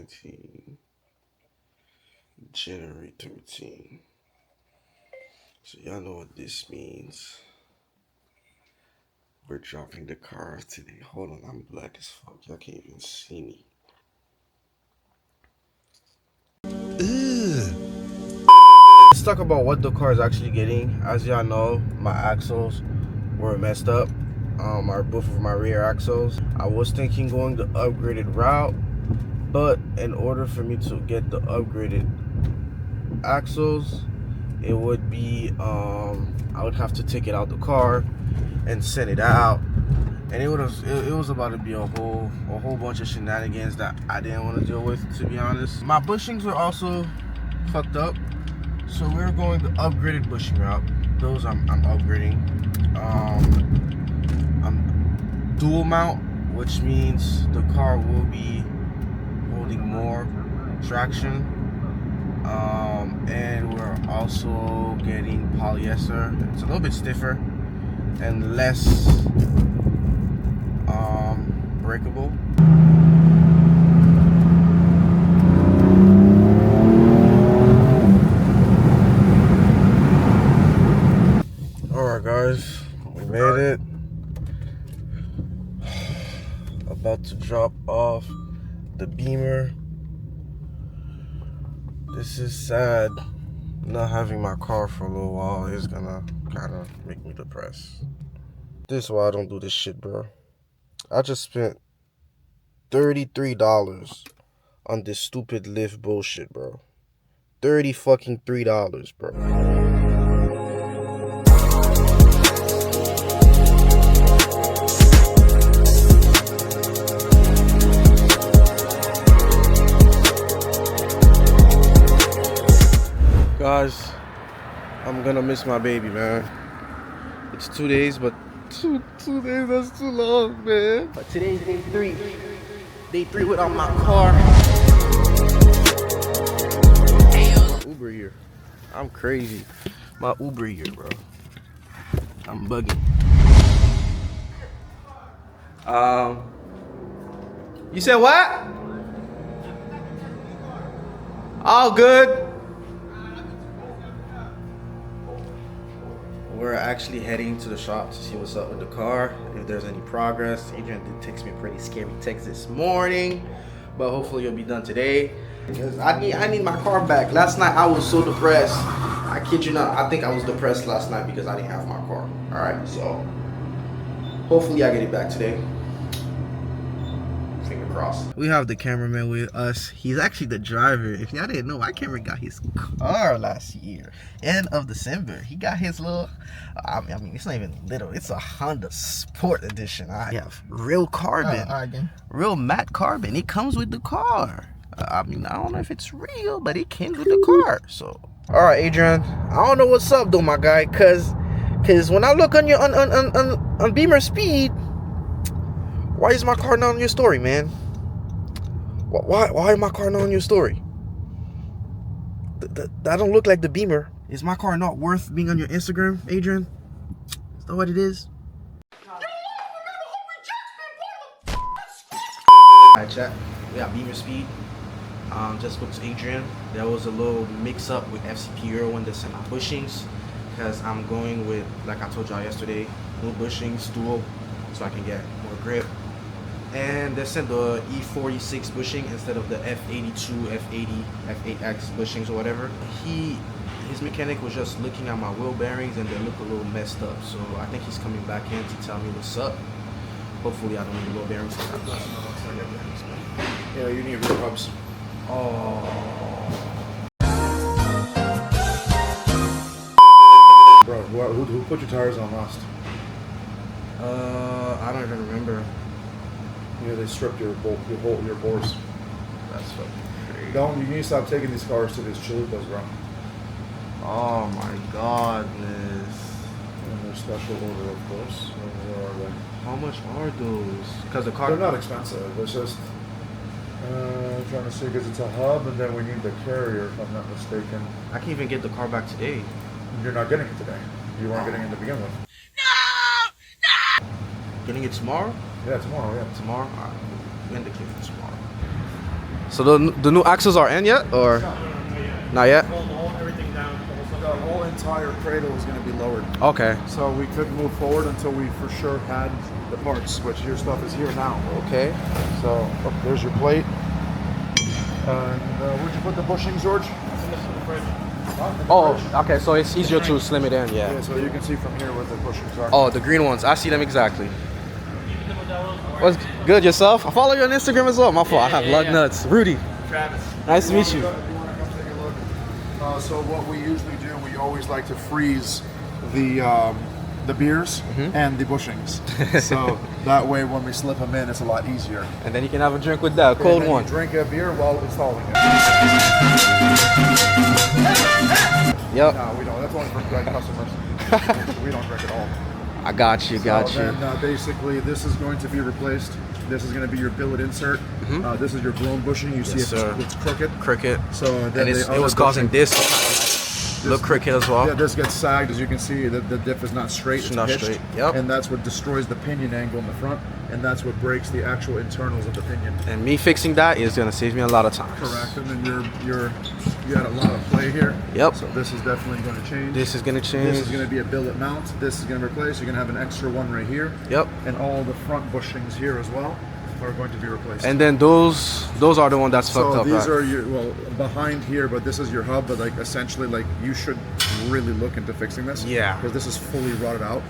2019, January 13. So y'all know what this means. We're dropping the car off today. Hold on, I'm black as fuck. Y'all can't even see me. Let's talk about what the car is actually getting. As y'all know, my axles were messed up. Both of my rear axles. I was thinking going the upgraded route, but in order for me to get the upgraded axles, it would be I would have to take it out the car and send it out, and it was about to be a whole bunch of shenanigans that I didn't want to deal with, to be honest. My bushings were also fucked up, so we're going the upgraded bushing route. Those I'm upgrading. I'm dual mount, which means the car will be holding more traction. And we're also getting polyester. It's a little bit stiffer and less breakable. Alright guys, we made it. About to drop off the Beamer. This is sad. Not having my car for a little while is gonna kind of make me depressed. This is why I don't do this shit, bro. I just spent $33 on this stupid lift bullshit, bro. $33, bro. Guys, I'm gonna miss my baby, man. It's 2 days, but two days, that's too long, man. But today's day 3. Day 3 without my car. Uber here. I'm crazy. My Uber here, bro. I'm bugging. You said what? All good. We're actually heading to the shop to see what's up with the car, if there's any progress. Adrian did text me a pretty scary text this morning, but hopefully it'll be done today. Because I need my car back. Last night I was so depressed. I kid you not, I think I was depressed last night because I didn't have my car. Alright, so hopefully I get it back today. Finger crossed. We have the cameraman with us. He's actually the driver. If y'all didn't know, my camera got his car last year. End of December. He got his little, I mean, it's not even little. It's a Honda Sport Edition. I have real carbon. Real matte carbon. It comes with the car. I mean, I don't know if it's real, but it came with the car. So, all right, Adrian. I don't know what's up, though, my guy. Cause when I look on your on Beamer Speed, why is my car not on your story, man? Why is my car not on your story? That don't look like the Beamer. Is my car not worth being on your Instagram, Adrian? Is that what it is? Alright, chat. We got Beamer Speed. Just spoke to Adrian. There was a little mix-up with FCP Euro when they sent out bushings, because I'm going with, like I told y'all yesterday, new bushings, dual, so I can get more grip. And they sent the E46 bushing instead of the F82, F80, F8X bushings or whatever. His mechanic was just looking at my wheel bearings and they look a little messed up. So I think he's coming back in to tell me what's up. Hopefully I don't need the wheel bearings. Yeah, you need rear hubs. Oh. Bro, who put your tires on last? I don't even remember. Yeah, they stripped your bores. That's fucking crazy. You need to stop taking these cars to these chalupas, bro. Oh my godness. And they're special order, of course. Where are they? How much are those? Because the car... They're not expensive. It's just... I'm trying to see, because it's a hub, and then we need the carrier, if I'm not mistaken. I can't even get the car back today. You're not getting it today. You weren't getting it to begin with. No! Getting it tomorrow? Yeah, tomorrow, yeah. Tomorrow? Alright. We'll indicate for tomorrow. So the new axles are in yet, or not yet? Everything down. The whole entire cradle is going to be lowered. Okay. So we couldn't move forward until we for sure had the parts, which your stuff is here now. Okay. So there's your plate. And where'd you put the bushings, George? Oh, okay. So it's easier to slim it in, Yeah, so you can see from here where the bushings are. Oh, the green ones. I see them exactly. What's good, yourself? I follow you on Instagram as well. My fault. I have lug nuts. Rudy. Travis. Nice to meet you. You want to come take a look? So what we usually do, we always like to freeze the beers and the bushings. So that way when we slip them in, it's a lot easier. And then you can have a drink with that, a cold and then one. You drink a beer while installing it. Yep. No, we don't. That's only for good customers. We don't drink at all. I got you, got So you. then basically this is going to be replaced. This is going to be your billet insert. This is your blown bushing. You see it's crooked. Cricket. So then And it was causing this to look crooked as well. Yeah, this gets sagged. As you can see, the diff is not straight. It's not pitched. straight. Yep. And that's what destroys the pinion angle in the front, and that's what breaks the actual internals of the pinion. And me fixing that is gonna save me a lot of time. Correct. And then you got a lot of play here. Yep. So this is definitely going to change. This is gonna change. This is going to be a billet mount. This is going to replace. You're going to have an extra one right here. Yep. And all the front bushings here as well are going to be replaced. And then those are the one that's fucked so up. these right? are your behind here, but this is your hub. But like essentially, like you should really look into fixing this. Yeah. Because this is fully rotted out,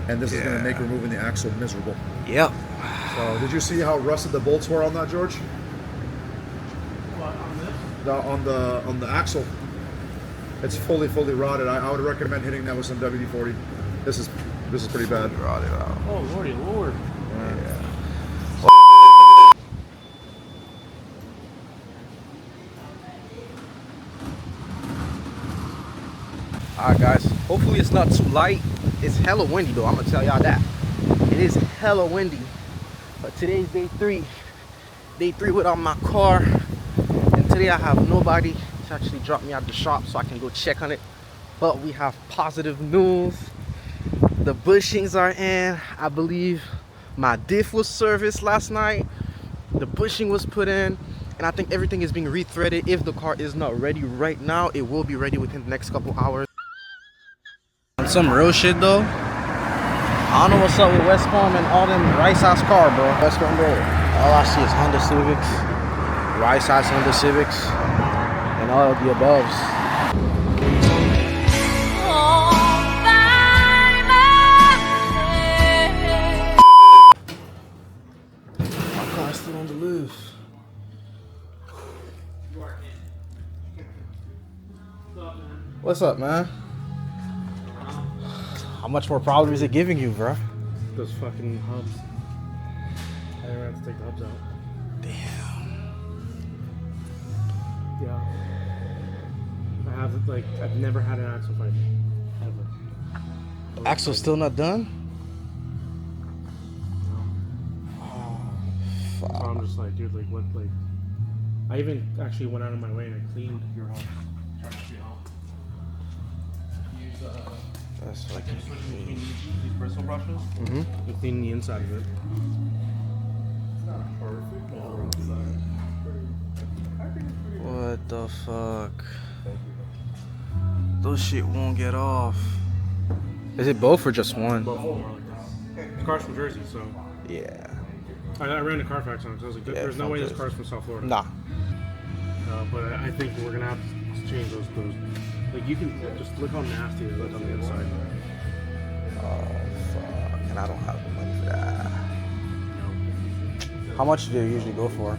and this is going to make removing the axle miserable. Yep. So did you see how rusted the bolts were on that, George? What, on this? On the axle, it's fully rotted. I would recommend hitting that with some WD-40. This is pretty bad. Rotted out. Oh, lordy lord. Yeah. Alright guys, hopefully it's not too light. It's hella windy though, I'm gonna tell y'all that. It is hella windy. But today's day 3. Day 3 without my car. And today I have nobody to actually drop me out the shop so I can go check on it. But we have positive news. The bushings are in. I believe my diff was serviced last night. The bushing was put in. And I think everything is being rethreaded. If the car is not ready right now, it will be ready within the next couple hours. On some real shit though, I don't know what's up with West Palm and all them rice-ass car, bro. West Palm, bro. All I see is Honda Civics, rice-ass Honda Civics, and all of the aboves. My car's still on the loose. What's up, man? How much more problem is it giving you, bro? Those fucking hubs. I never have to take the hubs out. Damn. Yeah. I've never had an axle fight. Ever. Axle's still not done? So I'm just like, dude, like what, like. I even actually went out of my way and I cleaned your hub. Tried to see how. Use That's fucking between these bristle brushes. Mm-hmm. And clean the inside of it. What the fuck? Those shit won't get off. Is it both or just one? Both of them are like this. The car's from Jersey, so. Yeah. I ran a Carfax on it, so I was like, Yeah, there's no from way this Jersey. car's from South Florida. Nah. But I think we're gonna have to change those. Like you can just look how nasty it looks on the inside. Oh fuck. And I don't have the money for that. How much do they usually go for?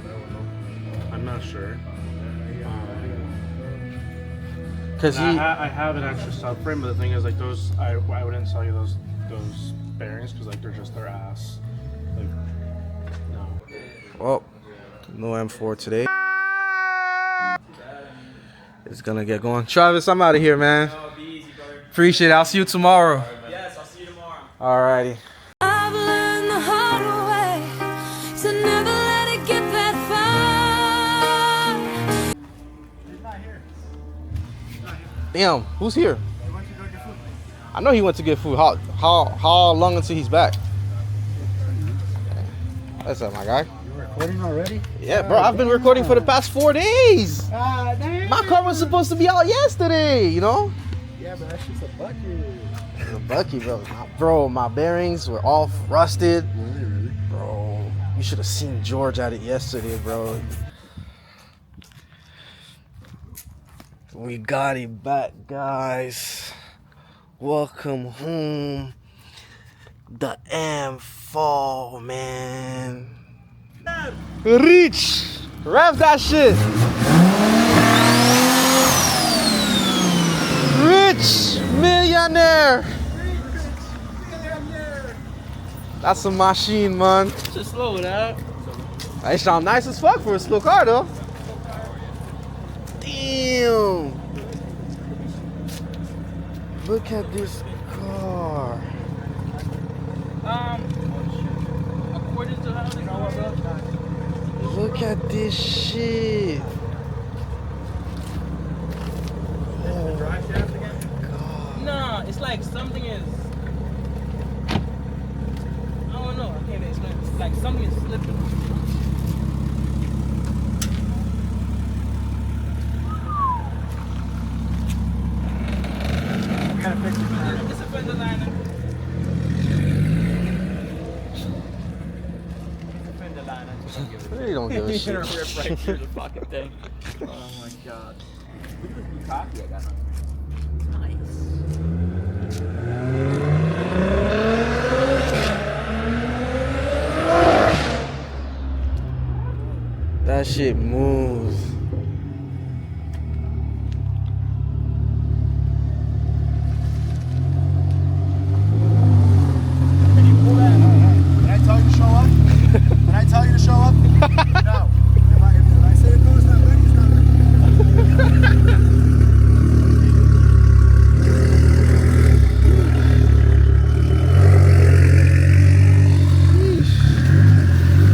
I'm not sure. Cause I have an extra subframe, but the thing is, like those, I wouldn't sell you those bearings because like they're ass. Like no. well, no M4 today. It's gonna get going. Travis, I'm out of here, man. Be easy, brother. Appreciate it. I'll see you tomorrow. Yes, I'll see you tomorrow. Alrighty. I've learned the hard way to never let it get that far. Damn, who's here? I know he went to get food. How long until he's back? What's up, my guy? Recording already? Yeah, bro, I've been recording for the past 4 days. Damn. My car was supposed to be out yesterday, you know? Yeah, but that's just a bucket. It's a bucky, bro. Bro, my bearings were all rusted. Really? Bro, you should have seen George at it yesterday, bro. We got it back, guys. Welcome home. The M4, man. Reach! Rev that shit! Rich millionaire! That's a machine, man. Just slow it out. It sound nice as fuck for a slow car, though. Damn! Look at this car. According to how they know Look at this shit. Nah, it's like something is. I don't know. I can't explain. It's like something is slipping. It's a fender liner. It's a fender liner. They don't give a You're gonna shit. rip right through the fucking thing. Oh my god. Look at this new coffee I got on. That shit moves. Did I tell you to show up? Did I tell you to show up? No. If I say it goes that way, it's not ready.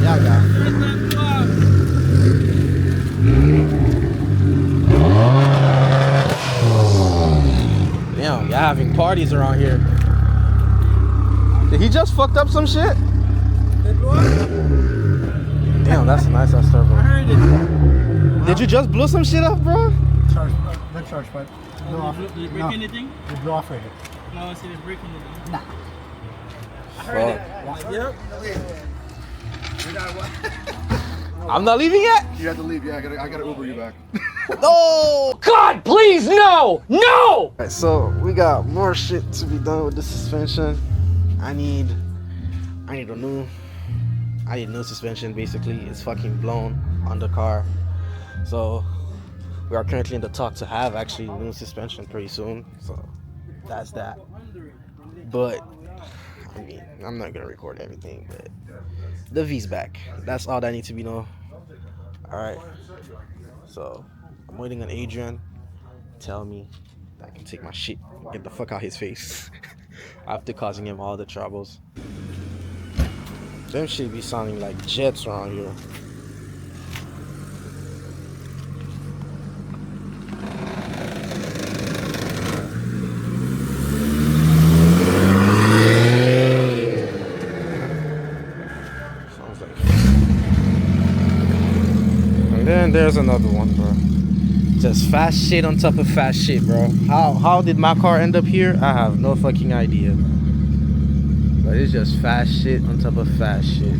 Yeah, I got it. Damn, y'all having parties around here. Did he just fucked up some shit? Damn, that's a nice ass turbo. I heard it. Did you just blow some shit up, bro? Charge, no charge, but blow off. Did you break No, anything? you blow off right here. No, I said it break anything. Nah. I heard it. Yep. I'm not leaving yet. You have to leave. Yeah, I gotta Uber you back. No. God, please, no! No! Alright, so we got more shit to be done with the suspension. I need a new suspension. Basically, it's fucking blown on the car. So we are currently in the talk to have actually new suspension pretty soon. So that's that. But I mean, I'm not gonna record everything, but the V's back. That's all that needs to be known. Alright. So I'm waiting on Adrian to tell me that I can take my shit and get the fuck out his face after causing him all the troubles. Them shit be sounding like jets around here. Sounds like. And then there's another one, bro. Just fast shit on top of fast shit, bro. How did my car end up here? I have no fucking idea. But it's just fast shit on top of fast shit.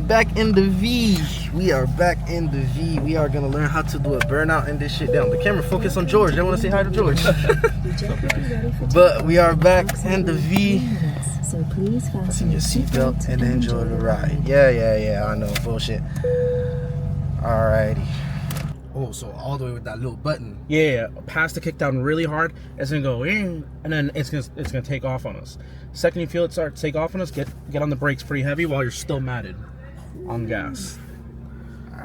Back in the V. We are back in the V. We are gonna learn how to do a burnout in this shit. Down. The camera focus on George. I want to say hi to George. But we are back in the V. So please Fasten your seatbelt and enjoy the ride. Yeah. I know. Bullshit. Alrighty. Oh, so all the way with that little button. Yeah, pass the kick down really hard. It's gonna go in, and then it's gonna take off on us. Second you feel it start to take off on us, get on the brakes pretty heavy while you're still matted on gas.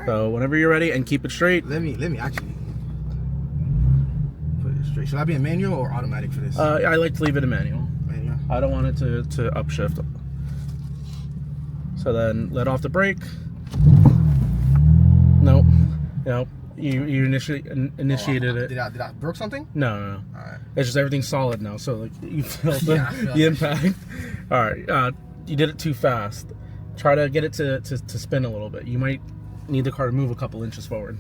So whenever you're ready, and keep it straight. Let me actually put it straight. Should I be in manual or automatic for this? I like to leave it in manual. Manual. I don't want it to upshift. So then let off the brake. Nope. Nope. You initiated it. Did I broke something? No. Alright. It's just everything's solid now, so like you feel the, Yeah, I feel the that impact. All right, you did it too fast. Try to get it to spin a little bit. You might need the car to move a couple inches forward.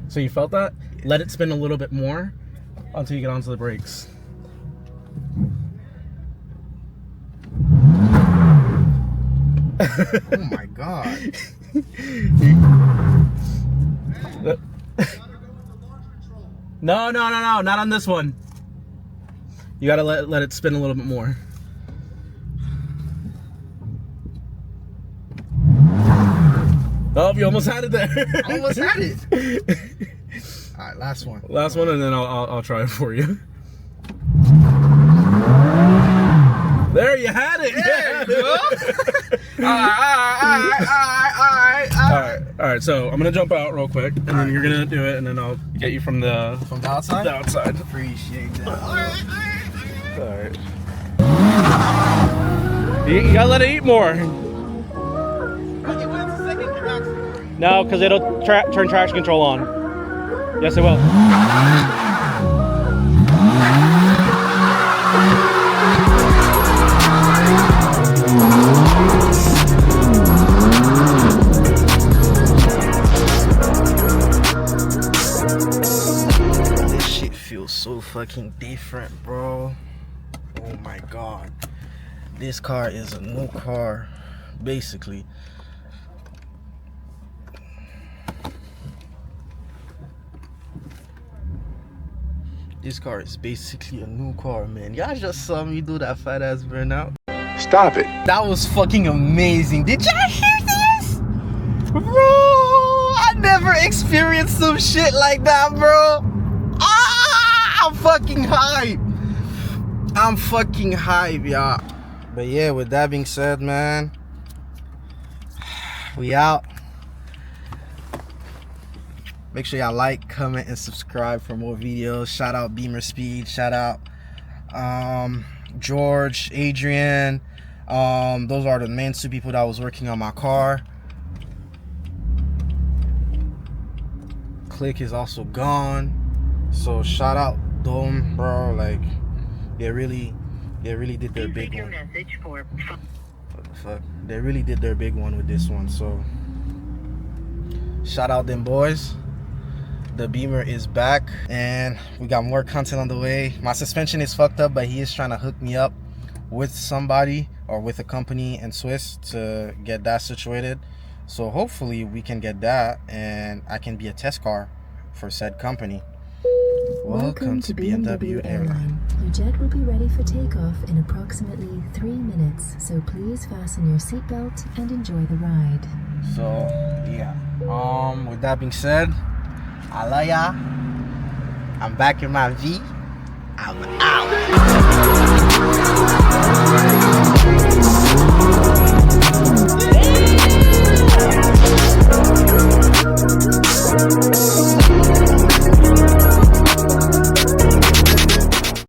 So you felt that? Let it spin a little bit more until you get onto the brakes. Oh my god. No, not on this one. You gotta let it spin a little bit more. Oh, you almost had it there. I almost had it. Alright, last one. Last one, and then I'll try it for you. There, you had it. All right. So I'm gonna jump out real quick, and then you're gonna do it, and then I'll get you from the outside. The outside. Appreciate that. All right. You gotta let it eat more. No, because it'll turn traction control on. Yes, it will. This shit feels so fucking different, bro. Oh my god. This car is a new car, basically. This car is basically a new car, man. Y'all just saw me do that fat ass burnout. Stop it. That was fucking amazing. Did y'all hear this? Bro, I never experienced some shit like that, bro. I'm fucking hype. I'm fucking hype, y'all. But yeah, with that being said, man, we out. Make sure y'all like, comment, and subscribe for more videos. Shout out Beamer Speed. Shout out George, Adrian. Those are the main two people that was working on my car. Click is also gone. So shout out them, bro. Like they really did their big one. What the fuck? They really did their big one with this one. So shout out them boys. The Beamer is back and we got more content on the way. My suspension is fucked up, but he is trying to hook me up with somebody or with a company in Swiss to get that situated. So hopefully we can get that and I can be a test car for said company. Welcome to BMW Airline. Your jet will be ready for takeoff in approximately 3 minutes, so please fasten your seatbelt and enjoy the ride. So yeah, with that being said, I love y'all. I'm back in my V. I'm out.